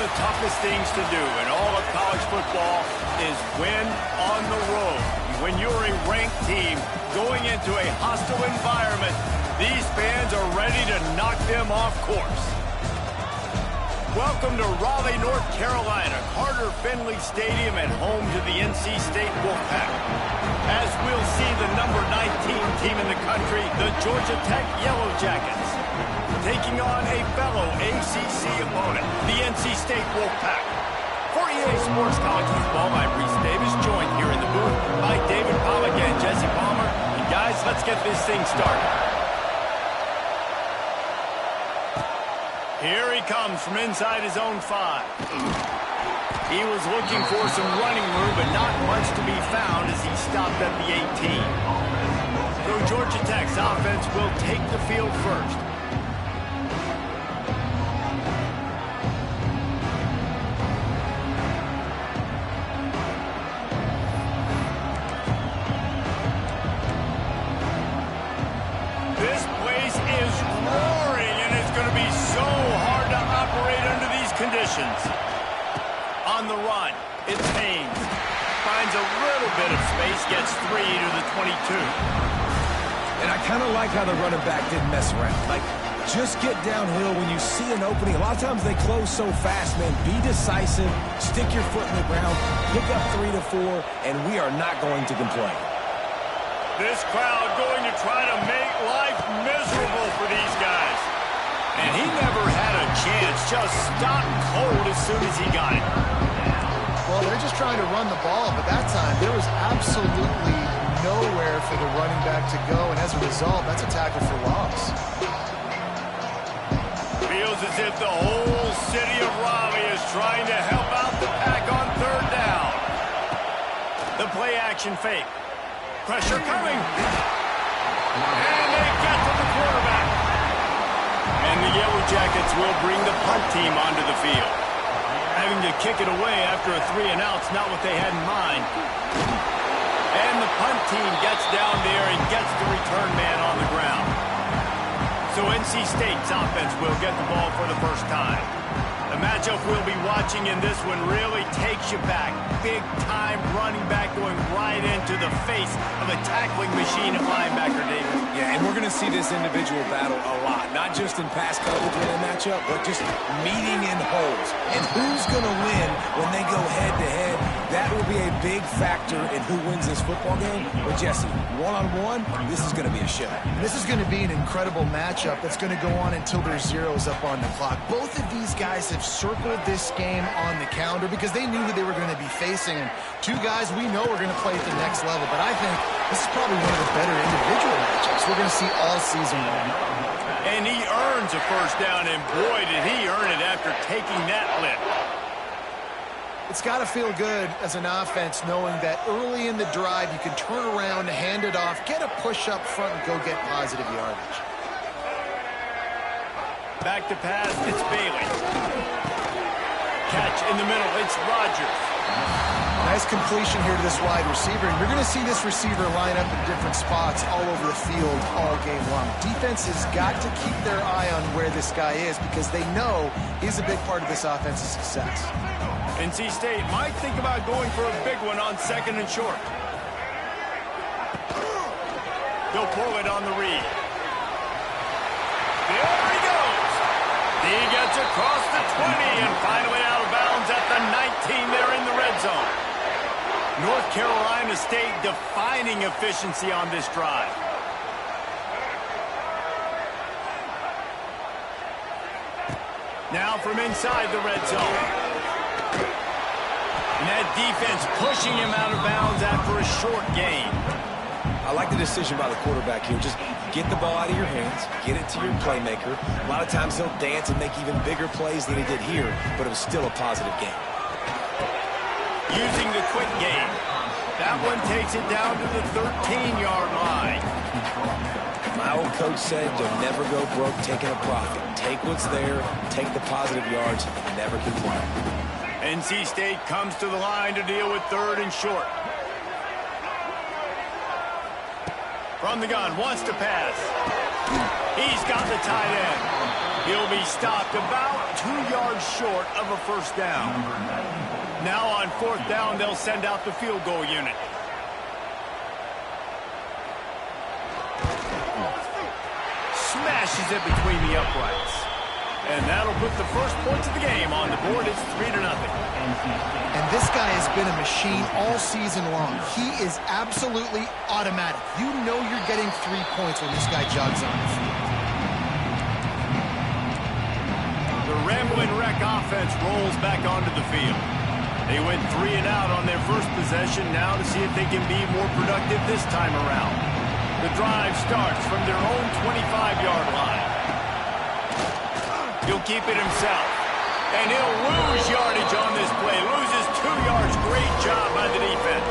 the toughest things to do in all of college football is win on the road. When you're a ranked team going into a hostile environment, these fans are ready to knock them off course. Welcome to Raleigh, North Carolina, Carter Finley Stadium and home to the NC State Wolfpack. As we'll see the number 19 team in the country, the Georgia Tech Yellow Jackets, taking on a fellow ACC opponent, the NC State Wolfpack. For EA Sports College Football, I'm Reese Davis, joined here in the booth by David Pollack and Jesse Palmer. And guys, let's get this thing started. Here he comes from inside his own 5. He was looking for some running room, but not much to be found as he stopped at the 18. So Georgia Tech's offense will take the field first. This place is roaring, and it's going to be so hard to operate under these conditions. On the run, it's Haynes. Finds a little bit of space, gets 3 to the 22. And I kind of like how the running back didn't mess around. Like, just get downhill when you see an opening. A lot of times they close so fast, man. Be decisive, stick your foot in the ground, pick up 3 to 4, and we are not going to complain. This crowd going to try to make life miserable for these guys. And he never had a chance, just stopped cold as soon as he got it. Well, they're just trying to run the ball, but that time there was absolutely nowhere for the running back to go, and as a result, that's a tackle for loss. Feels as if the whole city of Raleigh is trying to help out the Pack on 3rd down. The play action fake. Pressure coming. And they get to the quarterback. And the Yellow Jackets will bring the punt team onto the field. Having to kick it away after a 3-and-out's not what they had in mind. And the punt team gets down there and gets the return man on the ground. So NC State's offense will get the ball for the first time. The matchup we'll be watching in this one really takes you back. Big-time running back going right into the face of a tackling machine of linebacker Davis. Yeah, and we're going to see this individual battle a lot. Not just in pass coverage in a matchup, but just meeting in holes. And who's going to win when they go head-to-head? That will be a big factor in who wins this football game. But, Jesse, one-on-one, this is going to be a show. This is going to be an incredible matchup that's going to go on until there's zeros up on the clock. Both of these guys have circled this game on the calendar because they knew who they were going to be facing. And two guys we know are going to play at the next level. But I think this is probably one of the better individual matchups we're going to see all season long. And he earns a first down, and boy, did he earn it after taking that lift. It's got to feel good as an offense knowing that early in the drive you can turn around, hand it off, get a push up front, and go get positive yardage. Back to pass, it's Bailey. Catch in the middle, it's Rogers. Nice completion here to this wide receiver. And you're going to see this receiver line up in different spots all over the field all game long. Defense has got to keep their eye on where this guy is because they know he's a big part of this offense's success. NC State might think about going for a big one on 2nd and short. They'll pull it on the read. There he goes. He gets across the 20 and finally out of bounds at the 19 there in the red zone. North Carolina State defining efficiency on this drive. Now from inside the red zone. And that defense pushing him out of bounds after a short gain. I like the decision by the quarterback here. Just get the ball out of your hands, get it to your playmaker. A lot of times he'll dance and make even bigger plays than he did here, but it was still a positive game. Using the quick game. That one takes it down to the 13-yard line. My old coach said you'll never go broke taking a profit. Take what's there, take the positive yards, and never complain. NC State comes to the line to deal with 3rd and short. From the gun, wants to pass. He's got the tight end. He'll be stopped about 2 yards short of a first down. Now on 4th down, they'll send out the field goal unit. Smashes it between the uprights. And that'll put the first points of the game on the board. It's 3-0. And this guy has been a machine all season long. He is absolutely automatic. You know you're getting 3 points when this guy jogs on the field. The Ramblin' Wreck offense rolls back onto the field. They went 3 and out on their first possession. Now to see if they can be more productive this time around. The drive starts from their own 25-yard line. He'll keep it himself. And he'll lose yardage on this play. Loses 2 yards. Great job by the defense.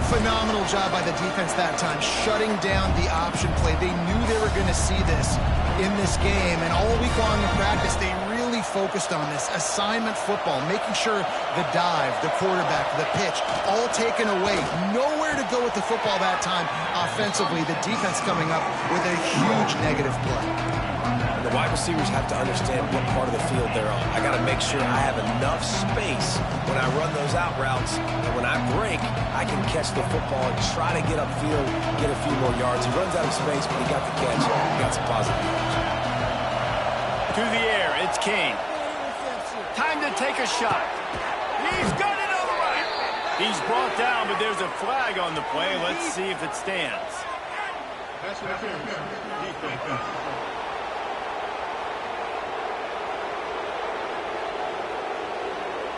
Phenomenal job by the defense that time, shutting down the option play. They knew they were going to see this in this game, and all week long in practice, they really focused on this. Assignment football, making sure the dive, the quarterback, the pitch, all taken away. Nowhere to go with the football that time offensively. The defense coming up with a huge negative play. The wide receivers have to understand what part of the field they're on. I got to make sure I have enough space when I run those out routes, and when I break, I can catch the football and try to get upfield, get a few more yards. He runs out of space, but he got the catch. He got some positive yards. To the air, it's King. Time to take a shot. He's got it on the right. He's brought down, but there's a flag on the play. Let's see if it stands.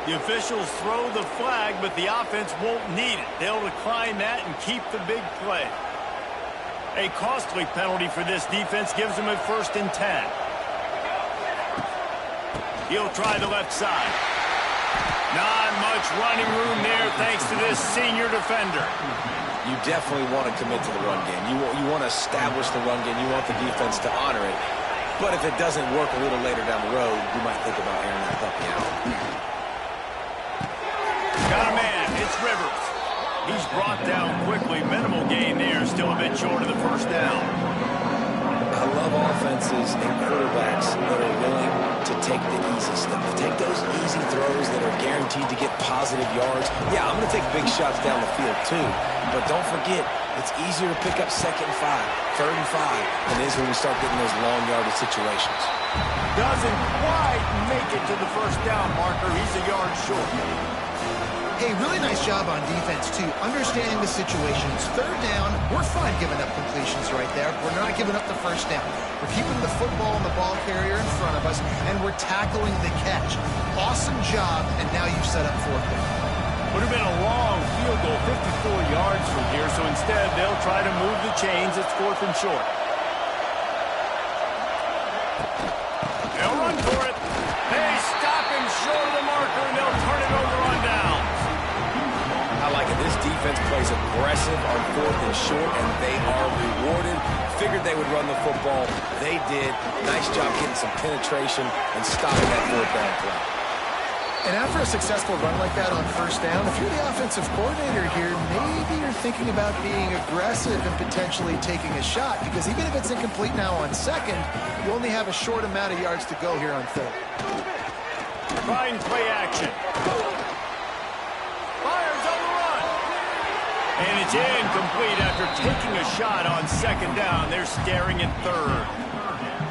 The officials throw the flag, but the offense won't need it. They'll decline that and keep the big play. A costly penalty for this defense gives them a 1st and 10. He'll try the left side. Not much running room there thanks to this senior defender. You definitely want to commit to the run game. You want to establish the run game. You want the defense to honor it. But if it doesn't work a little later down the road, you might think about airing that puppy out. Got a man. It's Rivers. He's brought down quickly. Minimal gain there. Still a bit short of the first down. I love offenses and quarterbacks that are willing to take the easy stuff. Take those easy throws that are guaranteed to get positive yards. Yeah, I'm going to take big shots down the field too. But don't forget, it's easier to pick up 2nd and 5, 3rd and 5 than it is when we start getting those long yardage situations. Doesn't quite make it to the first down marker. He's a yard short. Hey, really nice job on defense, too. Understanding the situations. 3rd down, we're fine giving up completions right there. We're not giving up the first down. We're keeping the football and the ball carrier in front of us, and we're tackling the catch. Awesome job, and now you've set up 4th down. Would have been a long field goal, 54 yards from here, so instead they'll try to move the chains. It's 4th and short. They'll run for it. They stop him short of the marker, and they'll turn it over on down. I like it. This defense plays aggressive on 4th and short, and they are rewarded. Figured they would run the football. They did. Nice job getting some penetration and stopping that 4th down play. And after a successful run like that on 1st down, if you're the offensive coordinator here, maybe you're thinking about being aggressive and potentially taking a shot, because even if it's incomplete now on 2nd, you only have a short amount of yards to go here on 3rd. Trying play action. Fires on the run. And it's incomplete after taking a shot on 2nd down. They're staring at 3rd.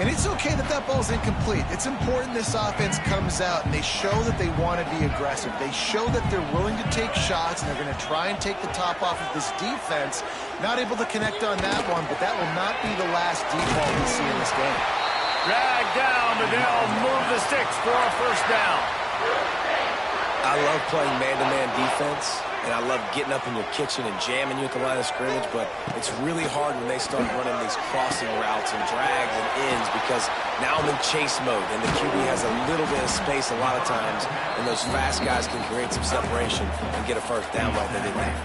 And it's okay that that ball's incomplete. It's important this offense comes out and they show that they want to be aggressive. They show that they're willing to take shots, and they're going to try and take the top off of this defense. Not able to connect on that one, but that will not be the last deep ball we see in this game. Dragged down, but they'll move the sticks for a 1st down. I love playing man-to-man defense, and I love getting up in your kitchen and jamming you at the line of scrimmage, but it's really hard when they start running these crossing routes and drags and ends, because now I'm in chase mode, and the QB has a little bit of space a lot of times, and those fast guys can create some separation and get a 1st down like they did there.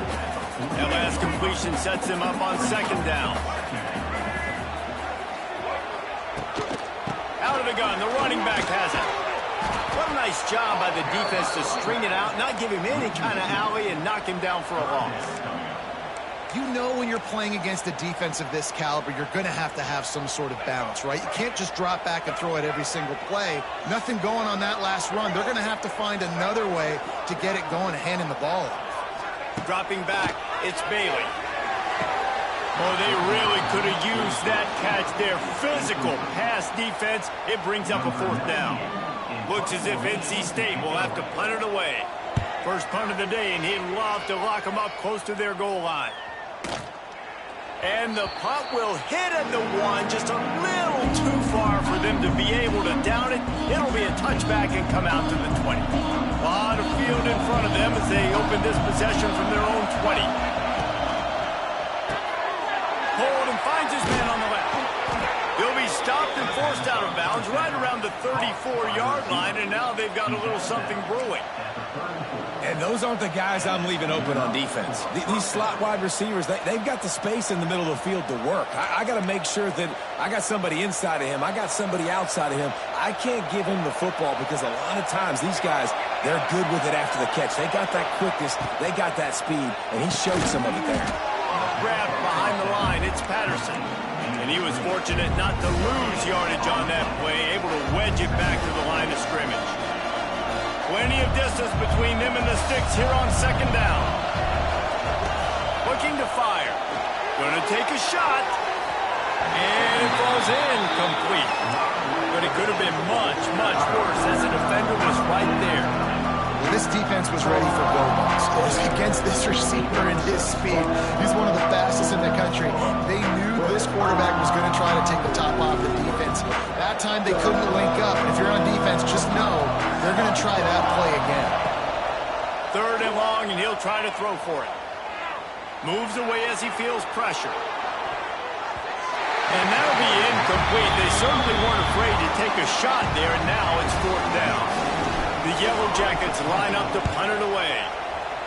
That last completion sets him up on 2nd down. Out of the gun, the running back has it. What a nice job by the defense to string it out, not give him any kind of alley, and knock him down for a loss. You know when you're playing against a defense of this caliber, you're going to have some sort of balance, right? You can't just drop back and throw it every single play. Nothing going on that last run. They're going to have to find another way to get it going and handing the ball off. Dropping back, it's Bailey. Oh, they really could have used that catch there. Physical pass defense. It brings up a 4th down. Looks as if NC State will have to punt it away. First punt of the day, and he'd love to lock them up close to their goal line. And the punt will hit at the 1, just a little too far for them to be able to down it. It'll be a touchback and come out to the 20. A lot of field in front of them as they open this possession from their own 20. Holden finds his man on the left. He'll be stopped and forced out of bounds right around the 34-yard line, and now they've got a little something brewing. And those aren't the guys I'm leaving open on defense. These slot wide receivers, they've got the space in the middle of the field to work. I got to make sure that I got somebody inside of him. I got somebody outside of him. I can't give him the football because a lot of times these guys, they're good with it after the catch. They got that quickness. They got that speed, and he showed some of it there. Grab behind the line, it's Patterson. And he was fortunate not to lose yardage on that play, able to wedge it back to the line of scrimmage. Plenty of distance between them and the sticks here on 2nd down. Looking to fire. Going to take a shot. And it falls in complete. But it could have been much, much worse as the defender was right there. This defense was ready for go-balls. Against this receiver and his speed. He's one of the fastest in the country. They knew this quarterback was going to try to take the top off the defense. That time they couldn't link up. And if you're on defense, just know they're going to try that play again. 3rd and long, and he'll try to throw for it. Moves away as he feels pressure. And that'll be incomplete. They certainly weren't afraid to take a shot there, and now it's 4th down. The Yellow Jackets line up to punt it away.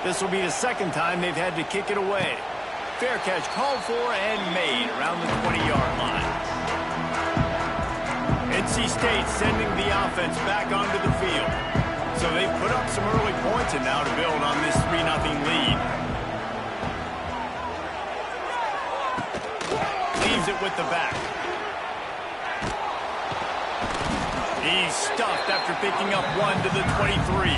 This will be the 2nd time they've had to kick it away. Fair catch called for and made around the 20-yard line. NC State sending the offense back onto the field. So they've put up some early points and now to build on this 3-0 lead. Leaves it with the back. He's stuffed after picking up 1 to the 23.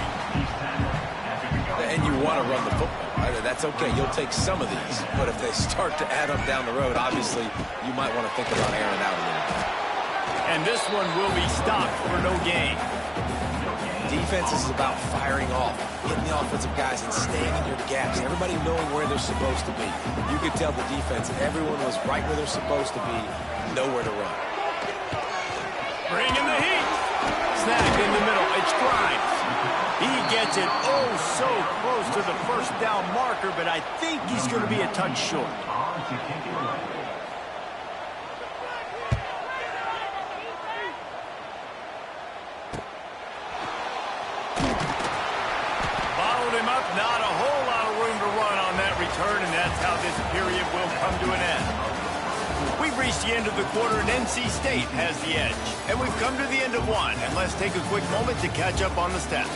And you want to run the football, right? That's okay. You'll take some of these. But if they start to add up down the road, obviously, you might want to think about airing out a little bit. And this one will be stopped for no gain. Defense is about firing off, hitting the offensive guys and staying in your gaps. Everybody knowing where they're supposed to be. You could tell the defense, everyone was right where they're supposed to be, nowhere to run. Bringing the heat. Snap in the middle. It's Grimes. He gets it so close to the 1st down marker, but I think he's going to be a touch short. Bottled him up. Not a whole lot of room to run on that return, and that's how this period will come to an end. We've reached the end of the quarter, and NC State has the edge. And we've come to the end of one, and let's take a quick moment to catch up on the stats.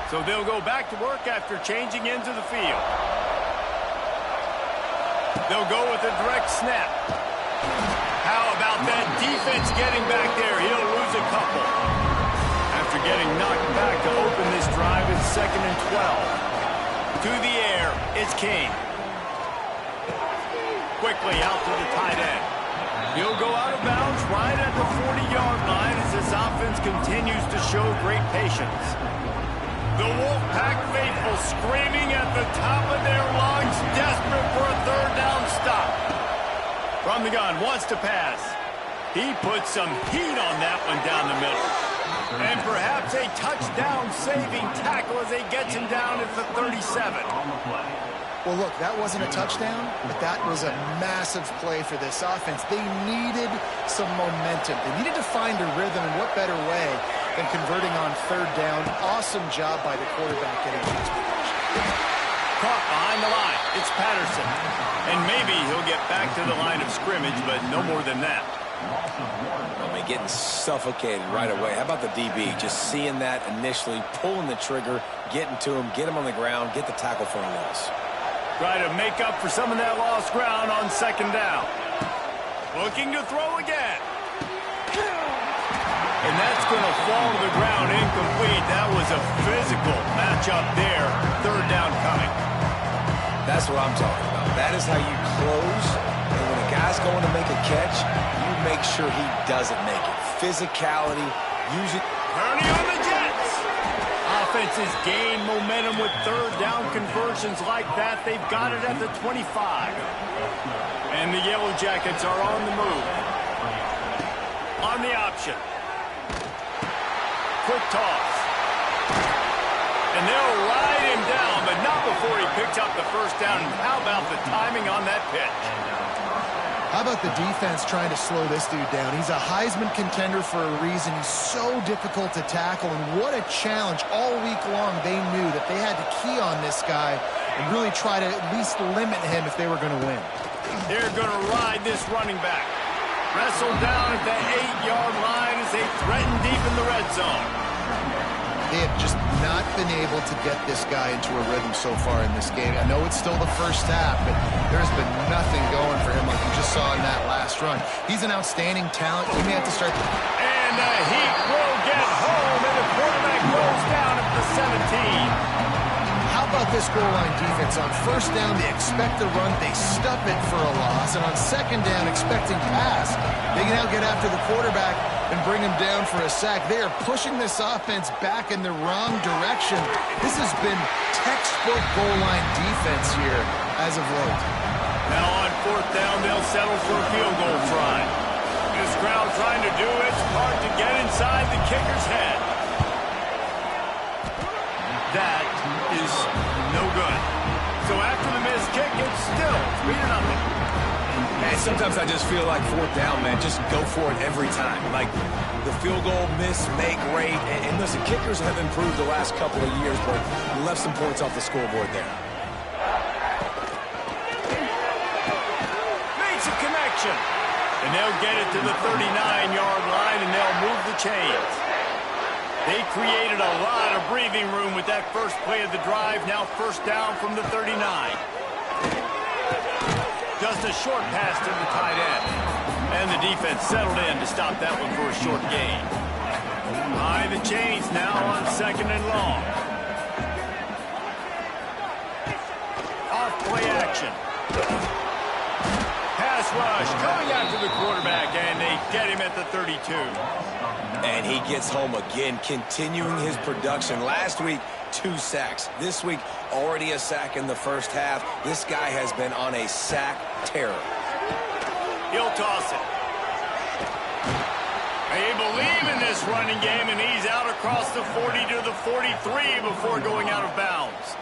So they'll go back to work after changing into the field. They'll go with a direct snap. How about that defense getting back there? He'll lose a couple. After getting knocked back to open this drive, it's 2nd and 12. To the air, it's King. Quickly out to the tight end. He'll go out of bounds right at the 40-yard line as this offense continues to show great patience. The Wolfpack faithful screaming at the top of their lungs, desperate for a 3rd down stop. From the gun, wants to pass. He puts some heat on that one down the middle. And perhaps a touchdown-saving tackle as they get him down at the 37. Well, look, that wasn't a touchdown, but that was a massive play for this offense. They needed some momentum. They needed to find a rhythm, and what better way than converting on 3rd down. Awesome job by the quarterback getting to his position. Caught behind the line. It's Patterson. And maybe he'll get back to the line of scrimmage, but no more than that. I mean, getting suffocated right away. How about the DB? Just seeing that initially, pulling the trigger, getting to him, get him on the ground, get the tackle for a loss. Try to make up for some of that lost ground on second down. Looking to throw again. And that's going to fall to the ground incomplete. That was a physical matchup there. Third down coming. That's what I'm talking about. That is how you close. And when a guy's going to make a catch, you make sure he doesn't make it. Physicality, usually. Purdy on the Jets. Offenses gain momentum with third down conversions like that. They've got it at the 25. And the Yellow Jackets are on the move. On the option. Quick toss. And they'll ride him down, but not before he picks up the first down. And how about the timing on that pitch? How about the defense trying to slow this dude down? He's a Heisman contender for a reason. He's so difficult to tackle, and what a challenge. All week long, they knew that they had to key on this guy and really try to at least limit him if they were going to win. They're going to ride this running back. Wrestled down at the 8-yard line as they threaten deep in the red zone. They have just not been able to get this guy into a rhythm so far in this game. I know it's still the first half, but there's been nothing going for him like you just saw in that last run. He's an outstanding talent. He may have to start. And the Heat will get home, and the quarterback goes down at the 17. How about this goal line defense? On first down, they expect the run. They stuff it for a loss. And on second down, expecting pass, they can now get after the quarterback and bring him down for a sack. They are pushing this offense back in the wrong direction. This has been textbook goal line defense here as of late. Now on fourth down, they'll settle for a field goal try. This crowd trying to do its part to get inside the kicker's head. That is no good. So after the missed kick, it's still 3-0. And sometimes I just feel like fourth down, man, just go for it every time. Like the field goal miss, make rate. And listen, kickers have improved the last couple of years, but left some points off the scoreboard there. Makes a connection. And they'll get it to the 39-yard line, and they'll move the chains. They created a lot of breathing room with that first play of the drive. Now first down from the 39. Just a short pass to the tight end. And the defense settled in to stop that one for a short gain. High the chains now on second and long. Off play action. Pass rush coming after the quarterback, and they get him at the 32. And he gets home again, continuing his production. Last week, 2 sacks. This week, already a sack in the first half. This guy has been on a sack terror. He'll toss it. They believe in this running game, and he's out across the 40 to the 43 before going out of bounds.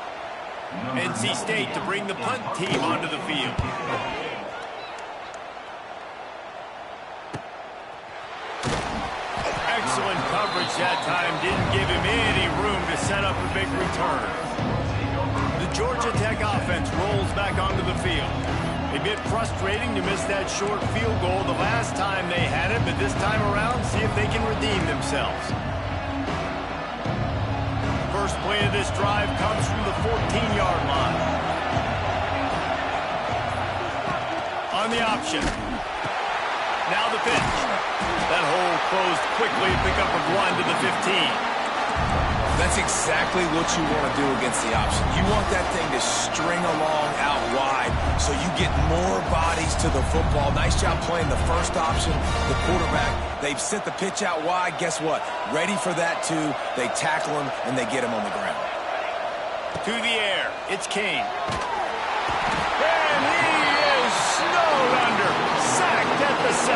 NC State to bring the punt team onto the field. Excellent coverage that time. Didn't give him any room to set up a big return. The Georgia Tech offense rolls back onto the field. A bit frustrating to miss that short field goal the last time they had it, but this time around, see if they can redeem themselves. First play of this drive comes from the 14-yard line. On the option. Now the pitch. That hole closed quickly, pick up of 1 to the 15. That's exactly what you want to do against the option. You want that thing to string along out wide so you get more bodies to the football. Nice job playing the first option, the quarterback. They've sent the pitch out wide. Guess what? Ready for that, too. They tackle him, and they get him on the ground. To the air. It's Kane. And he is snowed under. Sacked at the 7.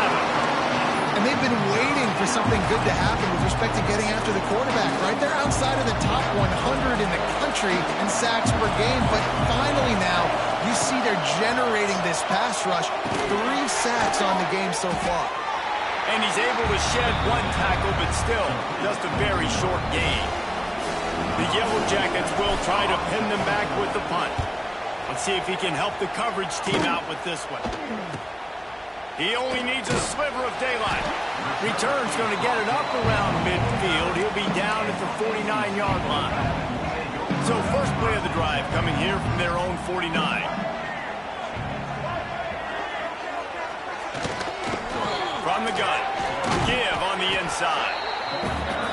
And they've been waiting for something good to happen with respect to getting after the quarterback, right? They're outside of the top 100 in the country in sacks per game, but finally now you see they're generating this pass rush. 3 sacks on the game so far. And he's able to shed 1 tackle, but still just a very short gain. The Yellow Jackets will try to pin them back with the punt. Let's see if he can help the coverage team out with this one. He only needs a sliver of daylight. Return's going to get it up around midfield. He'll be down at the 49-yard line. So first play of the drive coming here from their own 49. From the gun. Give on the inside.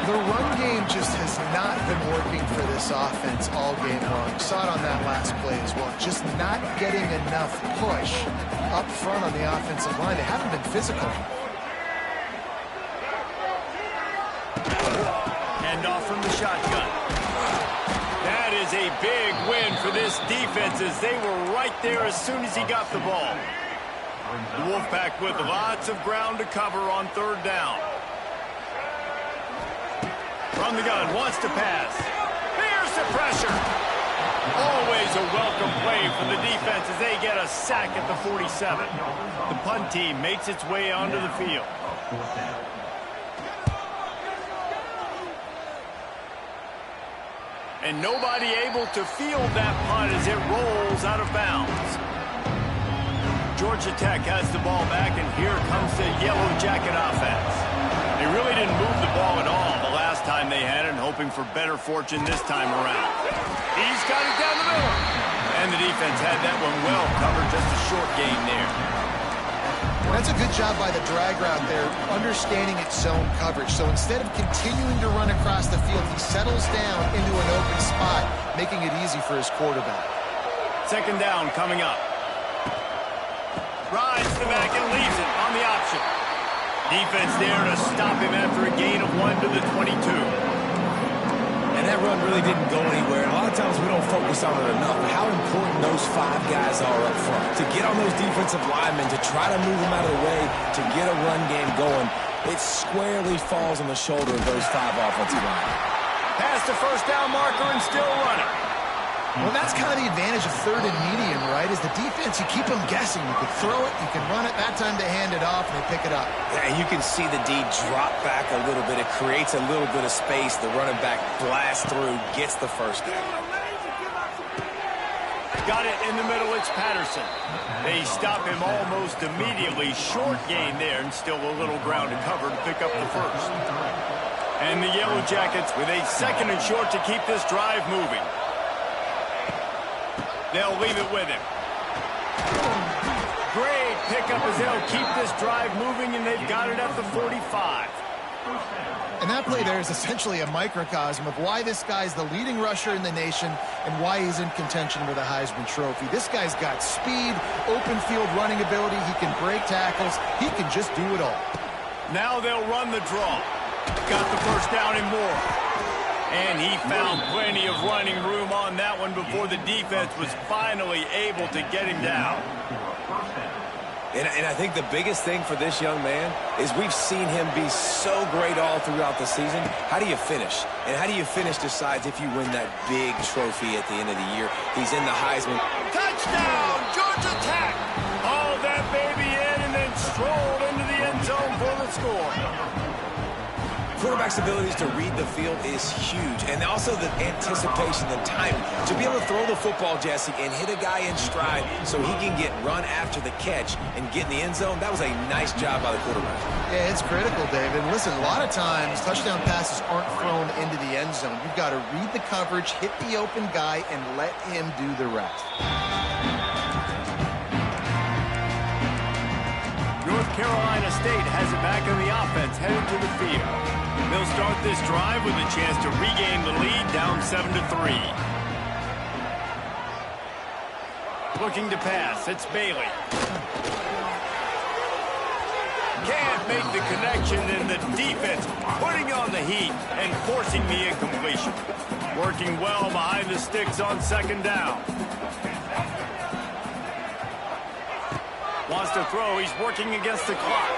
The run game just has not been working for this offense all game long. You saw it on that last play as well. Just not getting enough push up front on the offensive line. They haven't been physical. Hand off from the shotgun. That is a big win for this defense as they were right there as soon as he got the ball. The Wolfpack with lots of ground to cover on third down. From the gun, wants to pass. Here's the pressure. Always a welcome play for the defense as they get a sack at the 47. The punt team makes its way onto the field. And nobody able to field that punt as it rolls out of bounds. Georgia Tech has the ball back, and here comes the Yellow Jacket offense. They really didn't move the ball at all the last time they had it, and hoping for better fortune this time around. He's got it down the middle. And the defense had that one well covered, just a short gain there. That's a good job by the drag route there, understanding its zone coverage. So instead of continuing to run across the field, he settles down into an open spot, making it easy for his quarterback. Second down coming up. Rides the back and leaves it on the option. Defense there to stop him after a gain of 1 to the 22. And that run really didn't go anywhere. And a lot of times we don't focus on it enough. How important those 5 guys are up front. To get on those defensive linemen, to try to move them out of the way, to get a run game going, it squarely falls on the shoulder of those 5 offensive linemen. Past the first down marker and still running. Well, that's kind of the advantage of third and medium, right? Is the defense, you keep them guessing. You can throw it, you can run it. That time they hand it off and they pick it up. Yeah, and you can see the D drop back a little bit. It creates a little bit of space. The running back blasts through, gets the first down. Got it in the middle, it's Patterson. They stop him almost immediately. Short gain there, and still a little ground to cover to pick up the first. And the Yellow Jackets with a second and short to keep this drive moving. They'll leave it with him. Great pickup as they'll keep this drive moving, and they've got it at the 45. And that play there is essentially a microcosm of why this guy's the leading rusher in the nation and why he's in contention with a Heisman Trophy. This guy's got speed, open field running ability. He can break tackles. He can just do it all. Now they'll run the draw. Got the first down and more. And he found plenty of running room on that one before the defense was finally able to get him down. And I think the biggest thing for this young man is we've seen him be so great all throughout the season. How do you finish? And how do you finish decides if you win that big trophy at the end of the year. He's in the Heisman. Touchdown, Georgia Tech! Hauled that baby in and then strolled into the end zone for the score. Quarterback's abilities to read the field is huge, and also the anticipation, the timing. To be able to throw the football, Jesse, and hit a guy in stride so he can get run after the catch and get in the end zone, that was a nice job by the quarterback. Yeah, it's critical, David. Listen, a lot of times touchdown passes aren't thrown into the end zone. You've got to read the coverage, hit the open guy, and let him do the rest. North Carolina State has it back in the offense, headed to the field. They'll start this drive with a chance to regain the lead, down 7-3. Looking to pass, it's Bailey. Can't make the connection, and the defense putting on the heat and forcing the incompletion. Working well behind the sticks on second down. Wants to throw, he's working against the clock.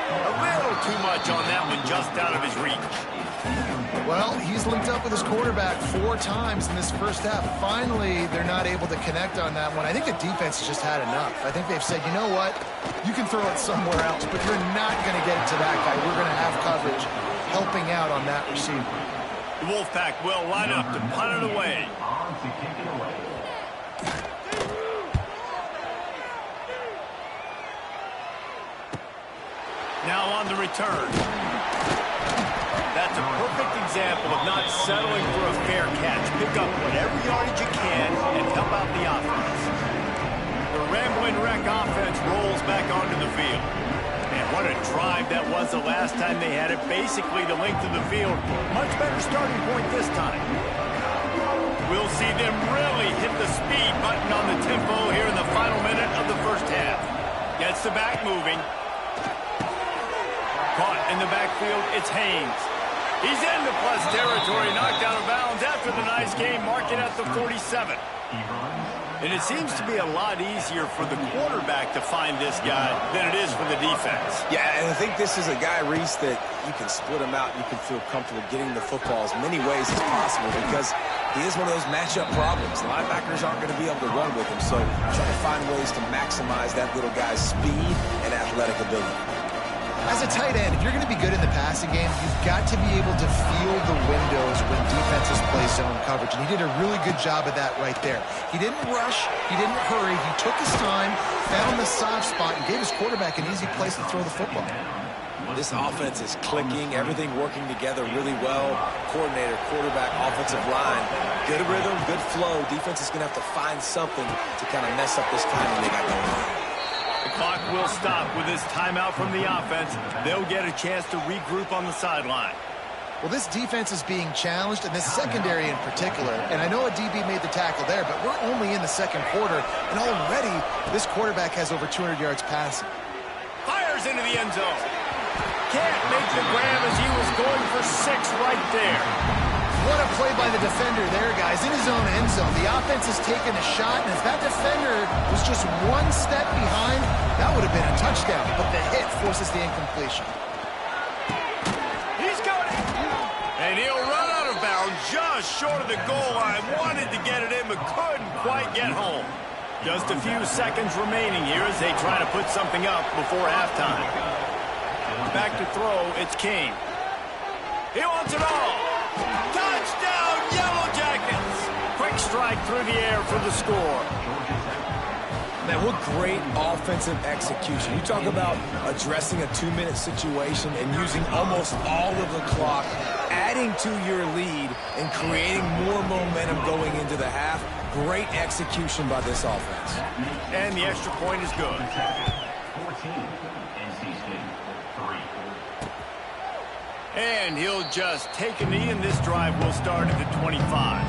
A little too much on that one, just out of his reach. Well, he's linked up with his quarterback 4 times in this first half. Finally, they're not able to connect on that one. I think the defense has just had enough. I think they've said, you know what? You can throw it somewhere else, but you're not going to get it to that guy. We're going to have coverage helping out on that receiver. The Wolfpack will line up to punt it away. Now on the return. That's a perfect example of not settling for a fair catch. Pick up whatever yardage you can and help out the offense. The Rambling Wreck offense rolls back onto the field. And what a drive that was the last time they had it. Basically the length of the field. Much better starting point this time. We'll see them really hit the speed button on the tempo here in the final minute of the first half. Gets the back moving. Caught in the backfield, it's Haynes. He's into plus territory, knocked out of bounds after the nice game, marking at the 47. And it seems to be a lot easier for the quarterback to find this guy than it is for the defense. Yeah, and I think this is a guy, Reese, that you can split him out and you can feel comfortable getting the football as many ways as possible because he is one of those matchup problems. The linebackers aren't going to be able to run with him, so try to find ways to maximize that little guy's speed and athletic ability. As a tight end, if you're going to be good in the passing game, you've got to be able to feel the windows when defenses play zone coverage. And he did a really good job of that right there. He didn't rush. He didn't hurry. He took his time, found the soft spot, and gave his quarterback an easy place to throw the football. This offense is clicking, everything working together really well. Coordinator, quarterback, offensive line, good rhythm, good flow. Defense is going to have to find something to kind of mess up this timing they got going on. The clock will stop with this timeout from the offense. They'll get a chance to regroup on the sideline. Well, this defense is being challenged, and this secondary in particular. And I know a DB made the tackle there, but we're only in the second quarter, and already this quarterback has over 200 yards passing. Fires into the end zone. Can't make the grab as he was going for 6 right there. What a play by the defender there, guys, in his own end zone. The offense has taken a shot, and if that defender was just one step behind, that would have been a touchdown. But the hit forces the incompletion. He's got it. And he'll run out of bounds just short of the goal line. Wanted to get it in, but couldn't quite get home. Just a few seconds remaining here as they try to put something up before halftime. Back to throw, it's King. He wants it all. Touchdown, Yellow Jackets! Quick strike through the air for the score. Man, what great offensive execution. You talk about addressing a 2-minute situation and using almost all of the clock, adding to your lead and creating more momentum going into the half. Great execution by this offense. And the extra point is good. 14, NC State, 3. And he'll just take a knee, and this drive will start at the 25.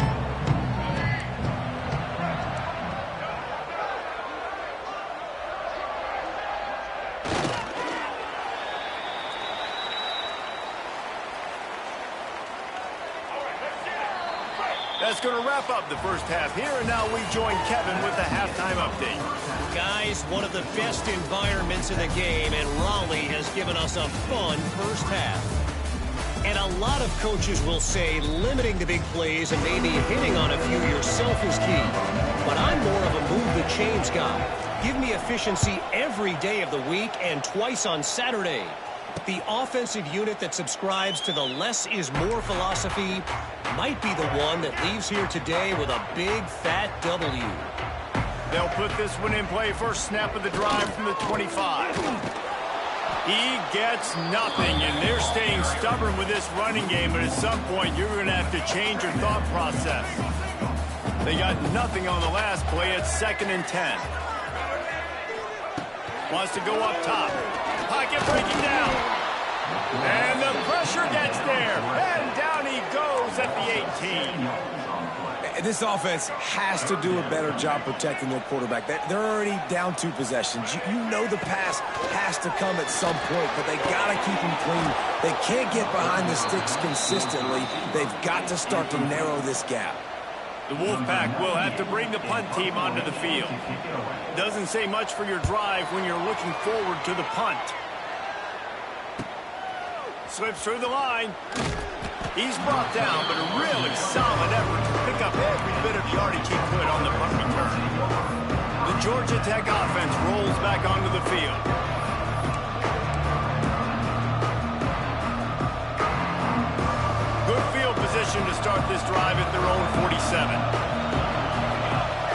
That's going to wrap up the first half here, and now we join Kevin with the halftime update. Guys, one of the best environments in the game, and Raleigh has given us a fun first half. And a lot of coaches will say limiting the big plays and maybe hitting on a few yourself is key. But I'm more of a move the chains guy. Give me efficiency every day of the week and twice on Saturday. The offensive unit that subscribes to the less is more philosophy might be the one that leaves here today with a big fat W. They'll put this one in play first snap of the drive from the 25. He gets nothing, and they're staying stubborn with this running game, but at some point you're going to have to change your thought process. They got nothing on the last play. It's 2nd and 10. Wants to go up top. Pocket breaking down. And the pressure gets there. And down he goes at the 18. This offense has to do a better job protecting their quarterback. They're already down 2 possessions. You know the pass has to come at some point, but they got to keep him clean. They can't get behind the sticks consistently. They've got to start to narrow this gap. The Wolfpack will have to bring the punt team onto the field. Doesn't say much for your drive when you're looking forward to the punt. Slips through the line. He's brought down, but a really solid effort to pick up every bit of yardage he could on the punt return. The Georgia Tech offense rolls back onto the field. Good field position to start this drive at their own 47.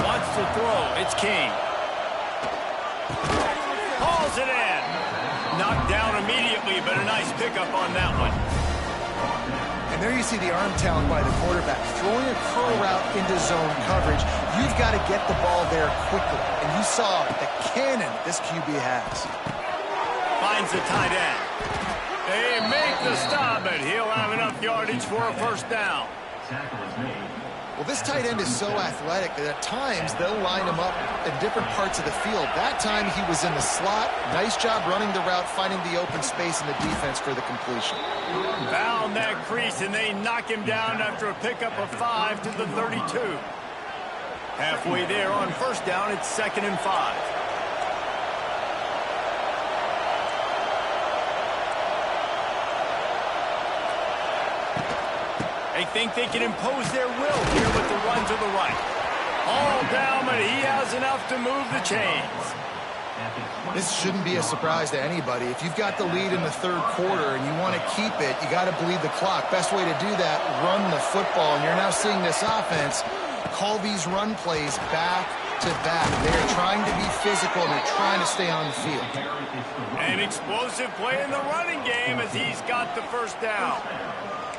Wants to throw. It's King. Hauls it in. Knocked down immediately, but a nice pickup on that one. And there you see the arm talent by the quarterback. Throwing a curl route into zone coverage, you've got to get the ball there quickly. And you saw the cannon this QB has. Finds the tight end. They make the stop, but he'll have enough yardage for a first down. Well, this tight end is so athletic that at times they'll line him up in different parts of the field. That time he was in the slot. Nice job running the route, finding the open space in the defense for the completion. Found that crease, and they knock him down after a pickup of 5 to the 32. Halfway there on first down, it's 2nd and 5. They think they can impose their will here with the run to the right. All down, but he has enough to move the chains. This shouldn't be a surprise to anybody. If you've got the lead in the third quarter and you want to keep it, you got to bleed the clock. Best way to do that, run the football. And you're now seeing this offense call these run plays back to back. They're trying to be physical and they're trying to stay on the field. An explosive play in the running game as he's got the first down.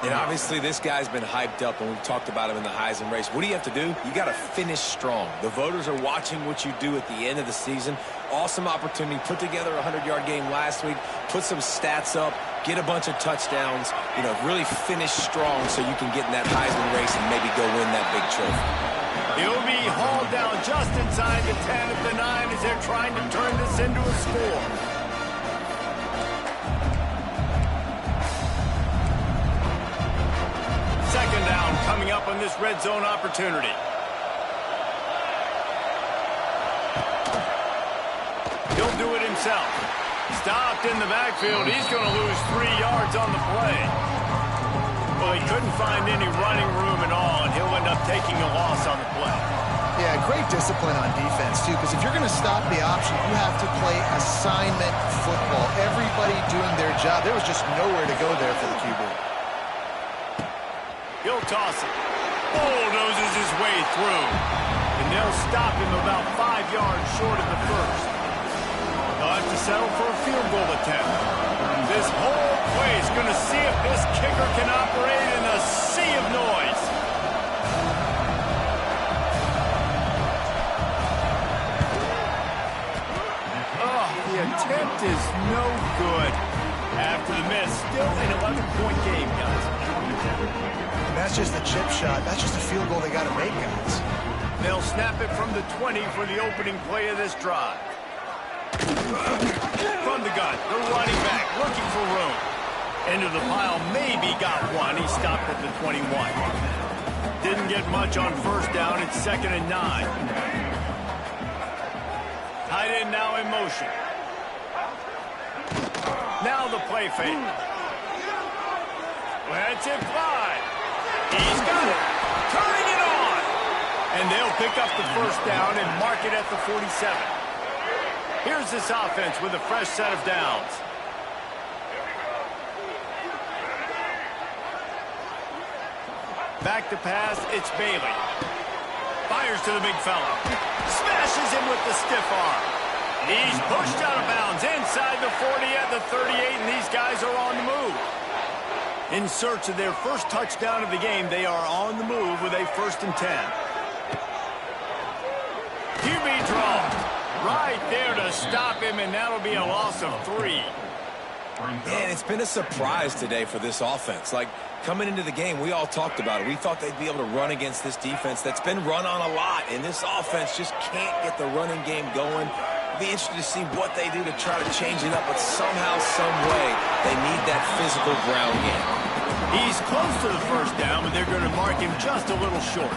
And obviously this guy's been hyped up, and we've talked about him in the Heisman race. What do you have to do? You got to finish strong. The voters are watching what you do at the end of the season. Awesome opportunity. Put together a 100-yard game last week. Put some stats up. Get a bunch of touchdowns. You know, really finish strong so you can get in that Heisman race and maybe go win that big trophy. He'll be hauled down just inside the 10 at the 9 as they're trying to turn this into a score. Second down coming up on this red zone opportunity. He'll do it himself. Stopped in the backfield. He's going to lose 3 yards on the play. Well, he couldn't find any running room at all, and he'll end up taking a loss on the play. Yeah, great discipline on defense, too, because if you're going to stop the option, you have to play assignment football. Everybody doing their job. There was just nowhere to go there for the QB. He'll toss it. Bulldozes his way through. And they'll stop him about 5 yards short of the first. They'll have to settle for a field goal attempt. This whole play is going to see if this kicker can operate in a sea of noise. Oh, the attempt is no good. After the miss, still an 11-point game, guys. And that's just a chip shot. That's just a field goal they got to make, guys. They'll snap it from the 20 for the opening play of this drive. From the gun, the running back looking for room. Into the pile, maybe got one. He stopped at the 21. Didn't get much on first down. It's 2nd and 9. Tight end now in motion. Now the play fake. Let's it fly. He's got it. Turning it on. And they'll pick up the first down and mark it at the 47. Here's this offense with a fresh set of downs. Back to pass, it's Bailey. Fires to the big fella. Smashes him with the stiff arm. He's pushed out of bounds inside the 40 at the 38, and these guys are on the move. In search of their first touchdown of the game, they are on the move with a 1st and 10. QB draw. Right there to stop him, and that'll be a loss of 3. Man, it's been a surprise today for this offense. Like, coming into the game, we all talked about it. We thought they'd be able to run against this defense that's been run on a lot, and this offense just can't get the running game going. Be interested to see what they do to try to change it up, but somehow, some way, they need that physical ground game. He's close to the first down, but they're going to mark him just a little short.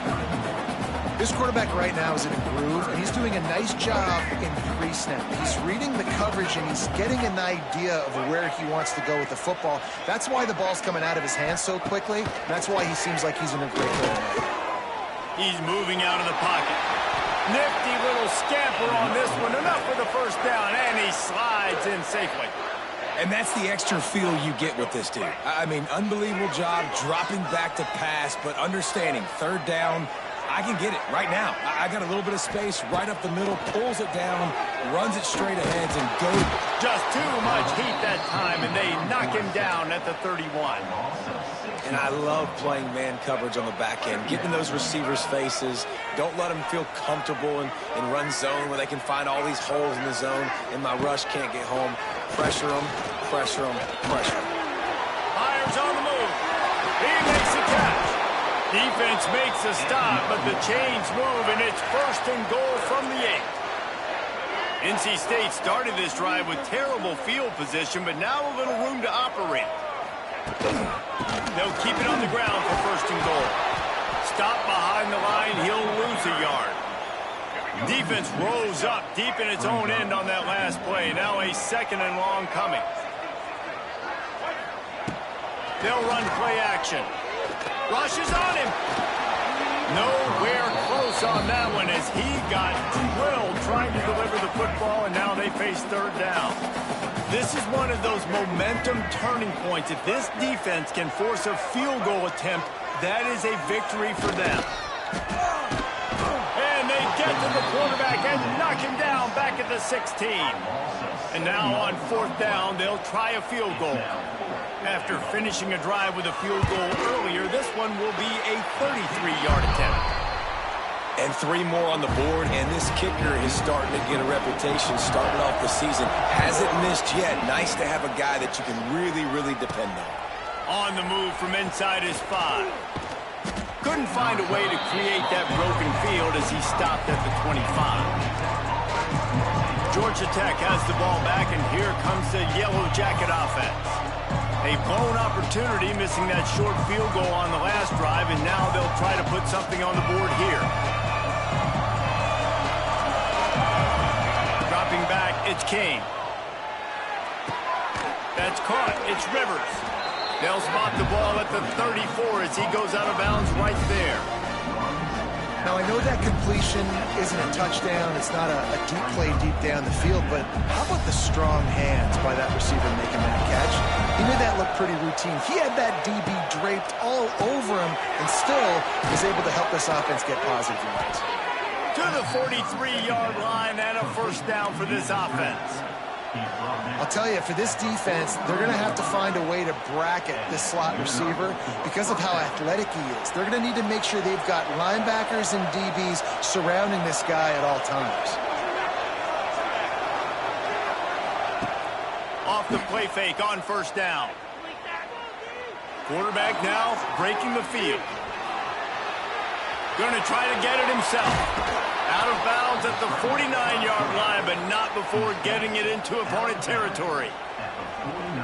This quarterback right now is in a groove, and he's doing a nice job in pre-snap. He's reading the coverage, and he's getting an idea of where he wants to go with the football. That's why the ball's coming out of his hands so quickly. That's why he seems like he's in a great rhythm. He's moving out of the pocket. Nifty little scamper on this one. Enough for the first down, and he slides in safely. And that's the extra feel you get with this dude. I mean, unbelievable job dropping back to pass, but understanding third down, I can get it right now. I got a little bit of space right up the middle, pulls it down, runs it straight ahead, and goes. Just too much heat that time, and they knock him down at the 31. And I love playing man coverage on the back end, getting those receivers' faces. Don't let them feel comfortable in run zone where they can find all these holes in the zone, and my rush can't get home. Pressure them, pressure them, pressure them. Myers on the move. He makes the catch. Defense makes a stop, but the chains move, and it's 1st and goal from the 8. NC State started this drive with terrible field position, but now a little room to operate. They'll keep it on the ground for 1st and goal. Stop behind the line, he'll lose a yard. Defense rose up deep in its own end on that last play. Now a 2nd and long coming. They'll run play action. Rush is on him. Nowhere close on that one as he got drilled trying to deliver the football, and now they face 3rd down. This is one of those momentum turning points. If this defense can force a field goal attempt, that is a victory for them. And they get to the quarterback and knock him down back at the 16. And now on 4th down, they'll try a field goal. After finishing a drive with a field goal earlier, this one will be a 33-yard attempt. And 3 more on the board, and this kicker is starting to get a reputation starting off the season. Hasn't missed yet. Nice to have a guy that you can really, really depend on. On the move from inside his 5. Couldn't find a way to create that broken field as he stopped at the 25. Georgia Tech has the ball back, and here comes the Yellow Jacket offense. A blown opportunity, missing that short field goal on the last drive, and now they'll try to put something on the board here. Dropping back, it's Kane. That's caught. It's Rivers. They'll spot the ball at the 34 as he goes out of bounds right there. Now, I know that completion isn't a touchdown. It's not a deep play deep down the field, but how about the strong hands by that receiver making that catch? He made that look pretty routine. He had that DB draped all over him and still was able to help this offense get positive yards. To the 43-yard line and a 1st down for this offense. I'll tell you, for this defense, they're going to have to find a way to bracket this slot receiver because of how athletic he is. They're going to need to make sure they've got linebackers and DBs surrounding this guy at all times. Off the play fake on 1st down. Quarterback now breaking the field. Going to try to get it himself. Out of bounds at the 49-yard line, but not before getting it into opponent territory.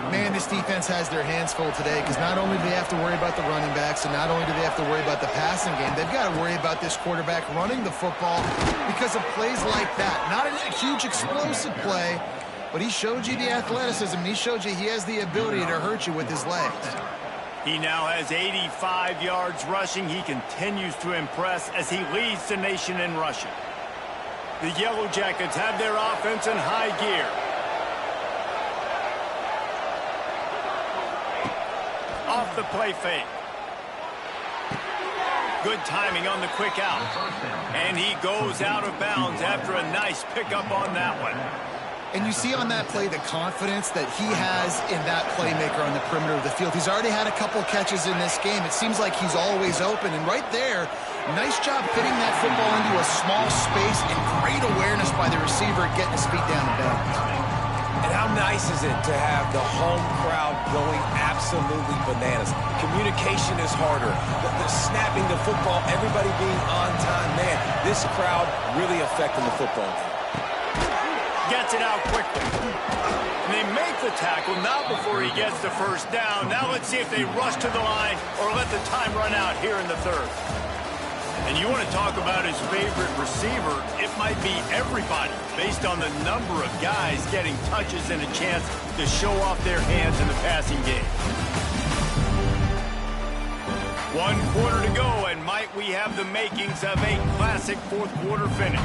Man, this defense has their hands full today because not only do they have to worry about the running backs and not only do they have to worry about the passing game, they've got to worry about this quarterback running the football because of plays like that. Not a huge explosive play, but he showed you the athleticism. He showed you he has the ability to hurt you with his legs. He now has 85 yards rushing. He continues to impress as he leads the nation in rushing. The Yellow Jackets have their offense in high gear. Off the play fake. Good timing on the quick out. And he goes out of bounds after a nice pickup on that one. And you see on that play the confidence that he has in that playmaker on the perimeter of the field. He's already had a couple catches in this game. It seems like he's always open. And right there, nice job fitting that football into a small space and great awareness by the receiver getting his feet down the bounds. And how nice is it to have the home crowd going absolutely bananas? Communication is harder. The snapping the football, everybody being on time. Man, this crowd really affecting the football game. Gets it out quickly. And they make the tackle, not before he gets the 1st down. Now let's see if they rush to the line or let the time run out here in the 3rd. And you want to talk about his favorite receiver, it might be everybody based on the number of guys getting touches and a chance to show off their hands in the passing game. 1 quarter to go, and might we have the makings of a classic 4th quarter finish.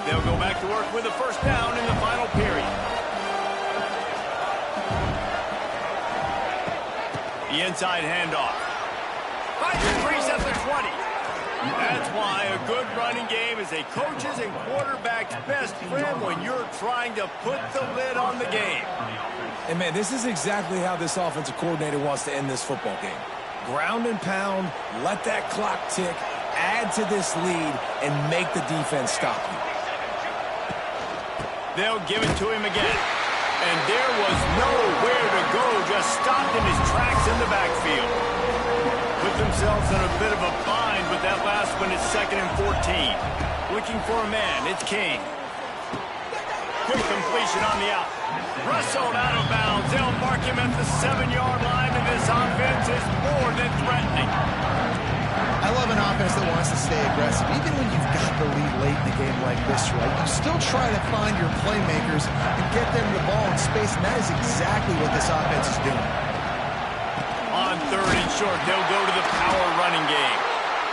They'll go back to work with a 1st down in the final period. The inside handoff. finds a crease at the 20. That's why a good running game is a coach's and quarterback's best friend when you're trying to put the lid on the game. And, man, this is exactly how this offensive coordinator wants to end this football game. Ground and pound, let that clock tick, add to this lead, and make the defense stop you. They'll give it to him again. And there was nowhere to go, just stopped in his tracks in the backfield. Put themselves in a bit of a bind, but that last one is 2nd and 14. Looking for a man, it's King. Quick completion on the out. Wrestled out of bounds. They'll mark him at the 7-yard line, and this offense is more than threatening. I love an offense that wants to stay aggressive. Even when you've got the lead late in the game like this, right, you still try to find your playmakers and get them the ball in space, and that is exactly what this offense is doing. On 3rd and short, they'll go to the power running game.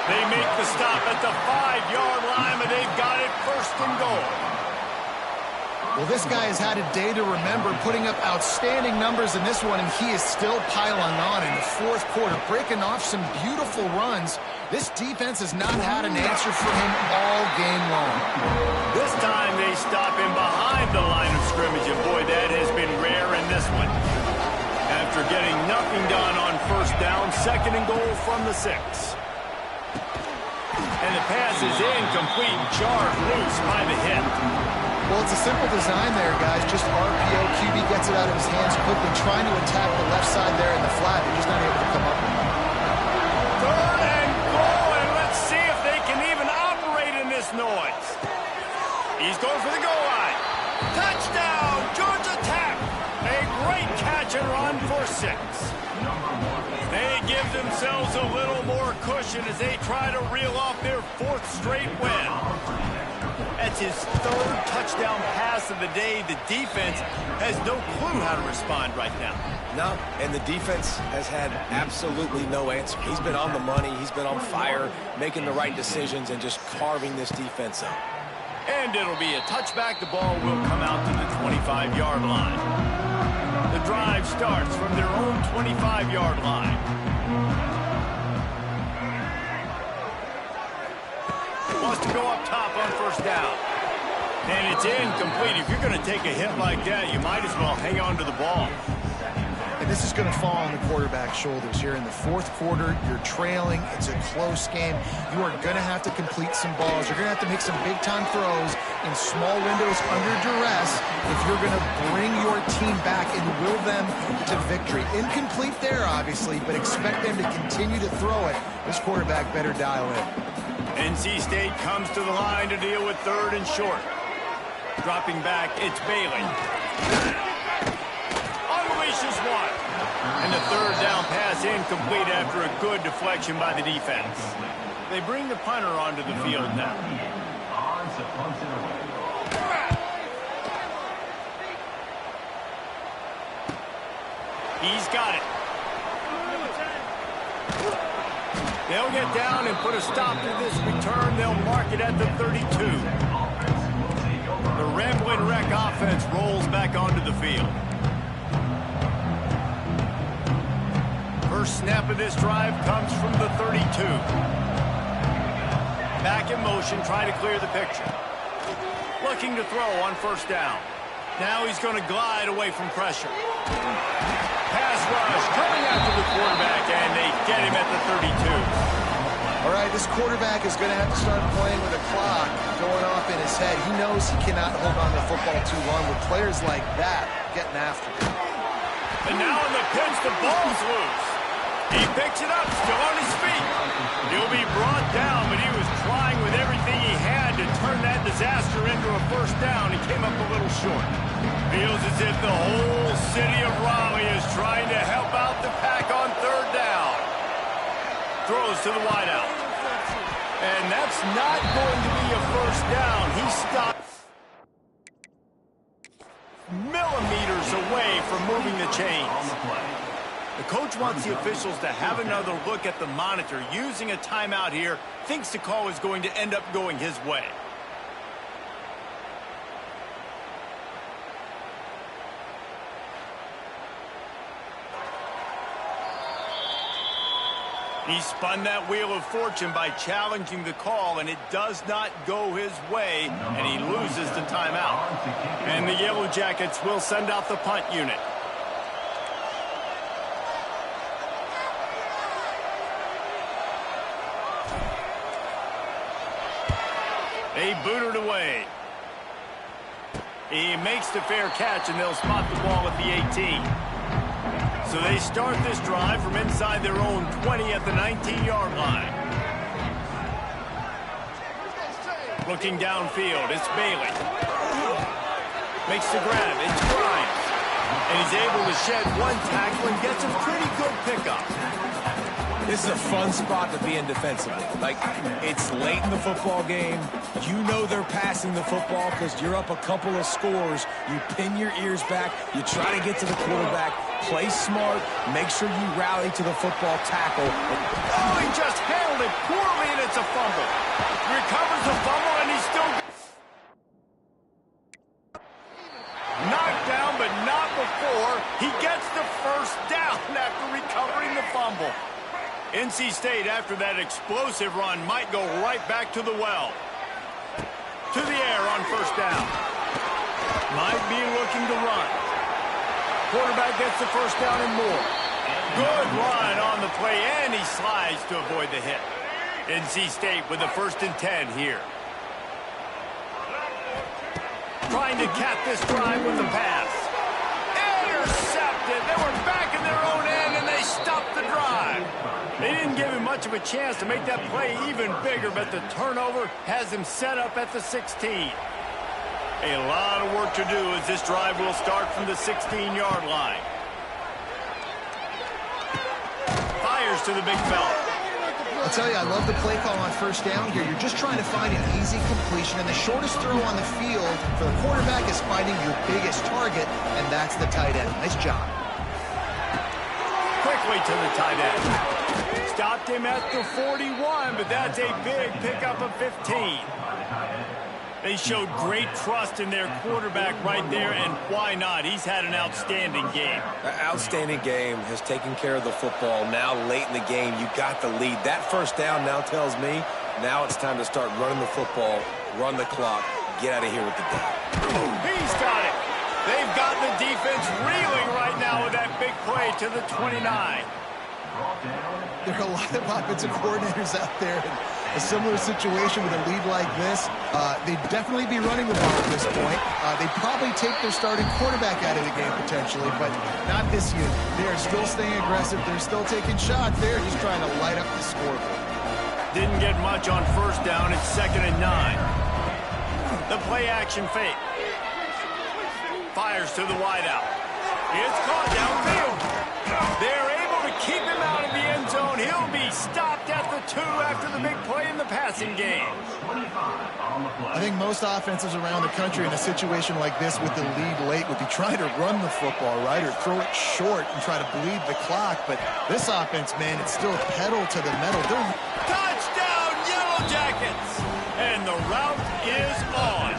They make the stop at the 5-yard line, and they've got it 1st and goal. Well, this guy has had a day to remember, putting up outstanding numbers in this one, and he is still piling on in the 4th quarter, breaking off some beautiful runs. This defense has not had an answer for him all game long. This time they stop him behind the line of scrimmage, and boy, that has been rare in this one. After getting nothing done on 1st down, 2nd and goal from the 6. And the pass is incomplete, jarred loose by the hit. Well, it's a simple design there, guys. Just RPO. QB gets it out of his hands quickly, trying to attack the left side there in the flat. They're just not able to come up with it. 3rd and goal, and let's see if they can even operate in this noise. He's going for the goal line. Touchdown, Georgia Tech. A great catch and run for 6. They give themselves a little more cushion as they try to reel off their 4th straight win. That's his 3rd touchdown pass of the day. The defense has no clue how to respond right now. No, and the defense has had absolutely no answer. He's been on the money. He's been on fire, making the right decisions and just carving this defense up. And it'll be a touchback. The ball will come out to the 25-yard line. The drive starts from their own 25-yard line. Wants to go up top on 1st down. And it's incomplete. If you're going to take a hit like that, you might as well hang on to the ball. And this is going to fall on the quarterback's shoulders here in the 4th quarter. You're trailing. It's a close game. You are going to have to complete some balls. You're going to have to make some big-time throws in small windows under duress if you're going to bring your team back and will them to victory. Incomplete there, obviously, but expect them to continue to throw it. This quarterback better dial in. NC State comes to the line to deal with 3rd and short. Dropping back, it's Bailey. Unleashes one. And the 3rd down pass incomplete after a good deflection by the defense. They bring the punter onto the field now. He's got it. They'll get down and put a stop to this return. They'll mark it at the 32. The Ramblin' Wreck offense rolls back onto the field. First snap of this drive comes from the 32. Back in motion, trying to clear the picture. Looking to throw on 1st down. Now he's going to glide away from pressure. Pass rush coming after the quarterback, and they get him at the 32. All right, this quarterback is going to have to start playing with a clock going off in his head. He knows he cannot hold on to the football too long with players like that getting after him. And now in the pinch, the ball's loose. He picks it up, still on his feet. He'll be brought down, but he was trying with everything he had to turn that disaster into a 1st down. He came up a little short. Feels as if the whole city of Raleigh is trying to help out the Pack on 3rd down. Throws to the wideout. And that's not going to be a 1st down. He stopped millimeters away from moving the chains. The coach wants the officials to have another look at the monitor. Using a timeout here, thinks the call is going to end up going his way. He spun that wheel of fortune by challenging the call, and it does not go his way, and he loses the timeout. And the Yellow Jackets will send out the punt unit. They boot it away. He makes the fair catch, and they'll spot the ball at the 18. So they start this drive from inside their own 20 at the 19-yard line. Looking downfield, it's Bailey. Makes the grab, it's Grimes. And he's able to shed one tackle and gets a pretty good pickup. This is a fun spot to be in defensively. Like, it's late in the football game. You know they're passing the football because you're up a couple of scores. You pin your ears back. You try to get to the quarterback. Play smart. Make sure you rally to the football tackle. Oh, he just handled it poorly, and it's a fumble. Recovers the fumble, and he's still knocked down, but not before he gets the first down after recovering the fumble. NC State, after that explosive run, might go right back to the well. To the air on first down. Might be looking to run. Quarterback gets the first down and more. Good run on the play, and he slides to avoid the hit. NC State with the 1st and 10 here. Trying to cap this drive with the pass. Intercepted. They were back in their own end, and they stopped the drive. They didn't give him much of a chance to make that play even bigger, but the turnover has him set up at the 16. A lot of work to do as this drive will start from the 16-yard line. Fires to the big fella. I'll tell you, I love the play call on first down here. You're just trying to find an easy completion, and the shortest throw on the field for the quarterback is finding your biggest target, and that's the tight end. Nice job. Quickly to the tight end. Stopped him at the 41, but that's a big pickup of 15. They showed great trust in their quarterback right there, and why not? He's had an outstanding game. An outstanding game, has taken care of the football. Now, late in the game, you got the lead. That first down now tells me now it's time to start running the football, run the clock, get out of here with the down. He's got it. They've got the defense reeling right now with that big play to the 29. There are a lot of offensive coordinators out there in a similar situation with a lead like this. They'd definitely be running the ball at this point. They'd probably take their starting quarterback out of the game potentially, but not this unit. They are still staying aggressive. They're still taking shots. They're just trying to light up the scoreboard. Didn't get much on first down. It's 2nd and 9. The play action fake. Fires to the wideout. It's caught downfield. They're able to keep him out of the end zone. He'll be stopped at the 2 after the big play in the passing game. I think most offenses around the country in a situation like this with the lead late would be trying to run the football, right, or throw it short and try to bleed the clock. But this offense, man, it's still pedal to the metal. Touchdown, Yellow Jackets! And the route is on.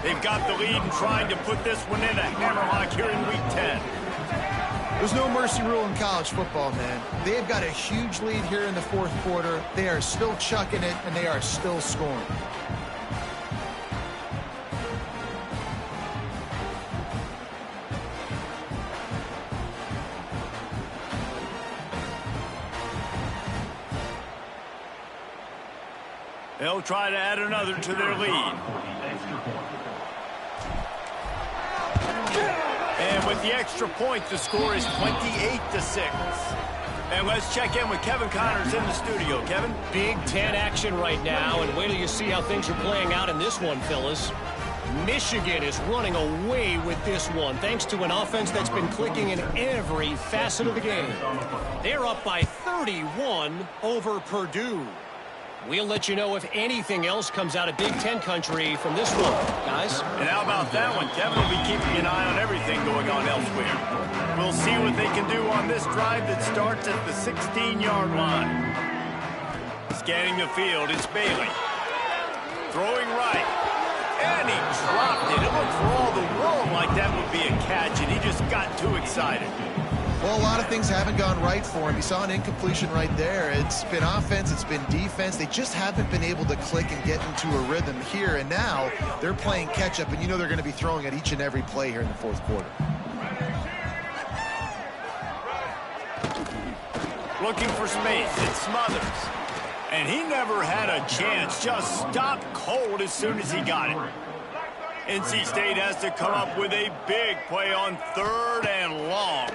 They've got the lead and trying to put this one in a hammerlock here in Week 10. There's no mercy rule in college football, man. They've got a huge lead here in the 4th quarter. They are still chucking it, and they are still scoring. They'll try to add another to their lead. And with the extra point, the score is 28-6. And let's check in with Kevin Connors in the studio. Kevin? Big Ten action right now, and wait till you see how things are playing out in this one, fellas. Michigan is running away with this one, thanks to an offense that's been clicking in every facet of the game. They're up by 31 over Purdue. We'll let you know if anything else comes out of Big Ten country from this one, guys. And how about that one? Kevin will be keeping an eye on everything going on elsewhere. We'll see what they can do on this drive that starts at the 16-yard line. Scanning the field, it's Bailey. Throwing right. And he dropped it. It looked for all the world like that would be a catch, and he just got too excited. Well, a lot of things haven't gone right for him. You saw an incompletion right there. It's been offense, it's been defense. They just haven't been able to click and get into a rhythm here. And now they're playing catch-up, and you know they're going to be throwing at each and every play here in the fourth quarter. Looking for space. It's Smothers. And he never had a chance. Just stopped cold as soon as he got it. NC State has to come up with a big play on 3rd and long.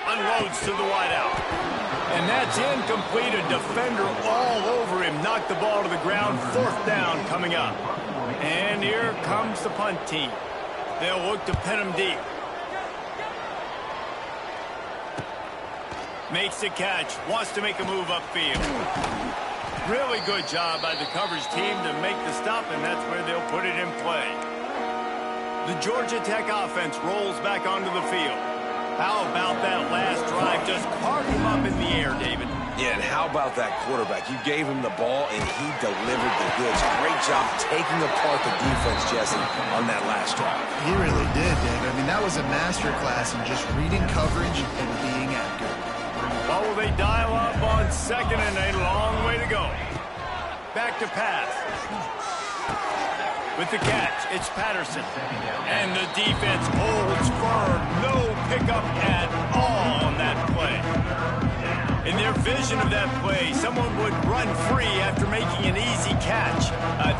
Unloads to the wideout. And that's incomplete. A defender all over him. Knocked the ball to the ground. 4th down coming up. And here comes the punt team. They'll look to pin him deep. Makes the catch. Wants to make a move upfield. Really good job by the coverage team to make the stop, and that's where they'll put it in play. The Georgia Tech offense rolls back onto the field. How about that last drive? Just carved him up in the air, David. Yeah, and how about that quarterback? You gave him the ball, and he delivered the goods. Great job taking apart the defense, Jesse, on that last drive. He really did, David. I mean, that was a masterclass in just reading coverage and being accurate. Well, will they dial up on 2nd and a long way to go? Back to pass. With the catch, it's Patterson. And the defense holds firm. No pickup at all on that play. In their vision of that play, someone would run free after making an easy catch.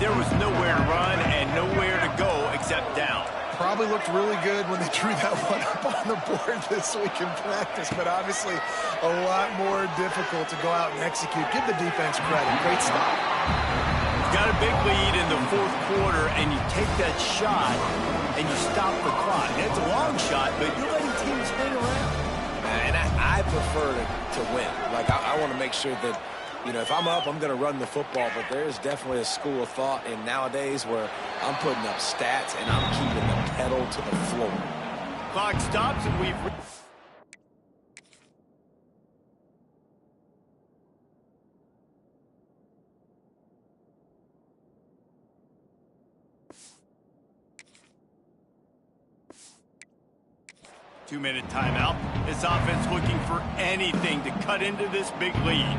There was nowhere to run and nowhere to go except down. Probably looked really good when they drew that one up on the board this week in practice, but obviously a lot more difficult to go out and execute. Give the defense credit. Great stop. Got a big lead in the 4th quarter, and you take that shot, and you stop the clock. It's a long shot, but you're letting teams hang around. And I prefer to win. Like, I want to make sure that, you know, if I'm up, I'm going to run the football, but there's definitely a school of thought in nowadays where I'm putting up stats and I'm keeping the pedal to the floor. Clock stops, and we've... Two-minute timeout. This offense looking for anything to cut into this big lead.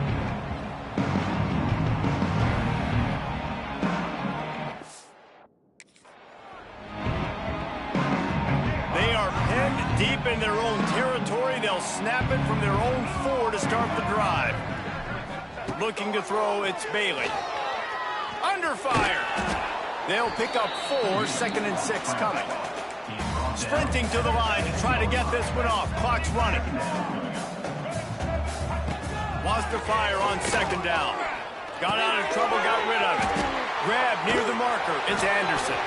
They are pinned deep in their own territory. They'll snap it from their own 4 to start the drive. Looking to throw, it's Bailey. Under fire. They'll pick up 4, 2nd and 6 coming. Sprinting to the line to try to get this one off. Clock's running. Wants to fire on 2nd down. Got out of trouble, got rid of it. Grab near the marker. It's Anderson.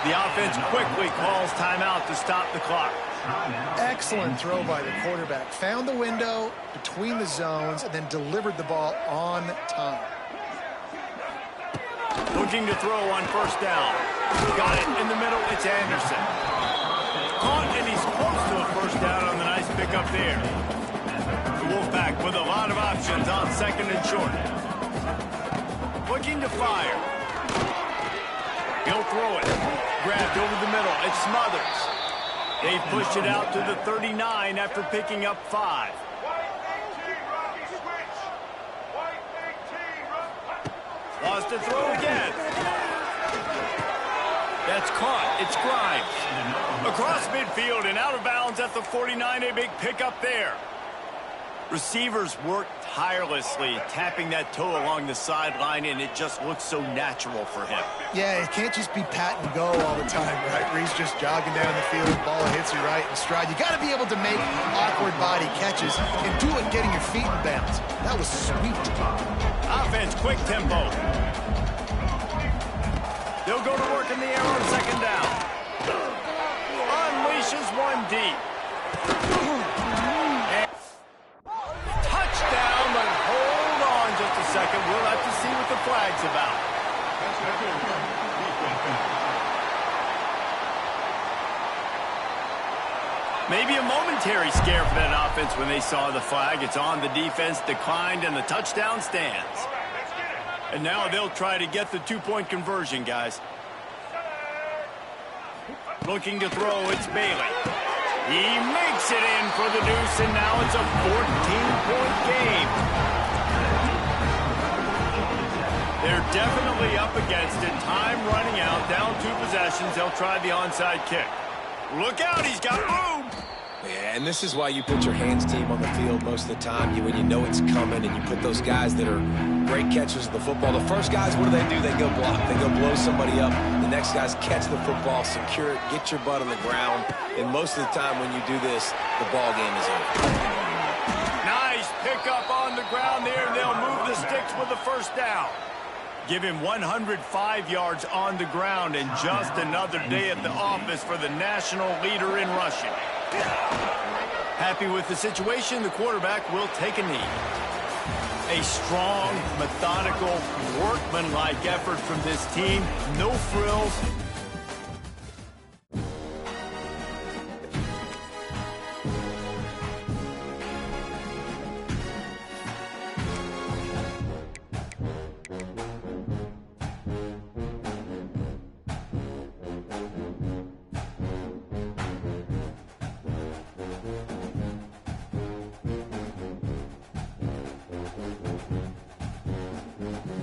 The offense quickly calls timeout to stop the clock. Excellent throw by the quarterback. Found the window between the zones and then delivered the ball on time. Looking to throw on 1st down. Got it in the middle. It's Anderson. Caught, and he's close to a 1st down on the nice pickup there. The Wolfpack with a lot of options on 2nd and short. Looking to fire. He'll throw it. Grabbed over the middle. It's Smothers. They've pushed it out to the 39 after picking up 5. Lost to throw again. That's caught. It's Grimes. Across midfield and out of bounds at the 49. A big pickup there. Receivers work tirelessly, tapping that toe along the sideline, and it just looks so natural for him. Yeah, it can't just be pat and go all the time, right? Where he's just jogging down the field, ball hits you right in stride. You got to be able to make awkward body catches and do it getting your feet in bounds. That was sweet. Offense, quick tempo. They'll go to work in the air on 2nd down. Unleashes one deep. And touchdown, but hold on just a second. We'll have to see what the flag's about. Maybe a momentary scare for that offense when they saw the flag. It's on, the defense declined, and the touchdown stands. And now they'll try to get the 2-point conversion, guys. Looking to throw, it's Bailey. He makes it in for the deuce, and now it's a 14-point game. They're definitely up against it. Time running out, down 2 possessions. They'll try the onside kick. Look out, he's got room. Yeah, and this is why you put your hands team on the field most of the time. When you know it's coming, and you put those guys that are great catchers of the football. The first guys, what do? They go block. They go blow somebody up. The next guys catch the football, secure it, get your butt on the ground. And most of the time when you do this, the ball game is over. Nice pickup on the ground there. They'll move the sticks with the first down. Give him 105 yards on the ground, and just another day at the office for the national leader in rushing. Happy with the situation, the quarterback will take a knee. A strong, methodical, workmanlike effort from this team. No frills,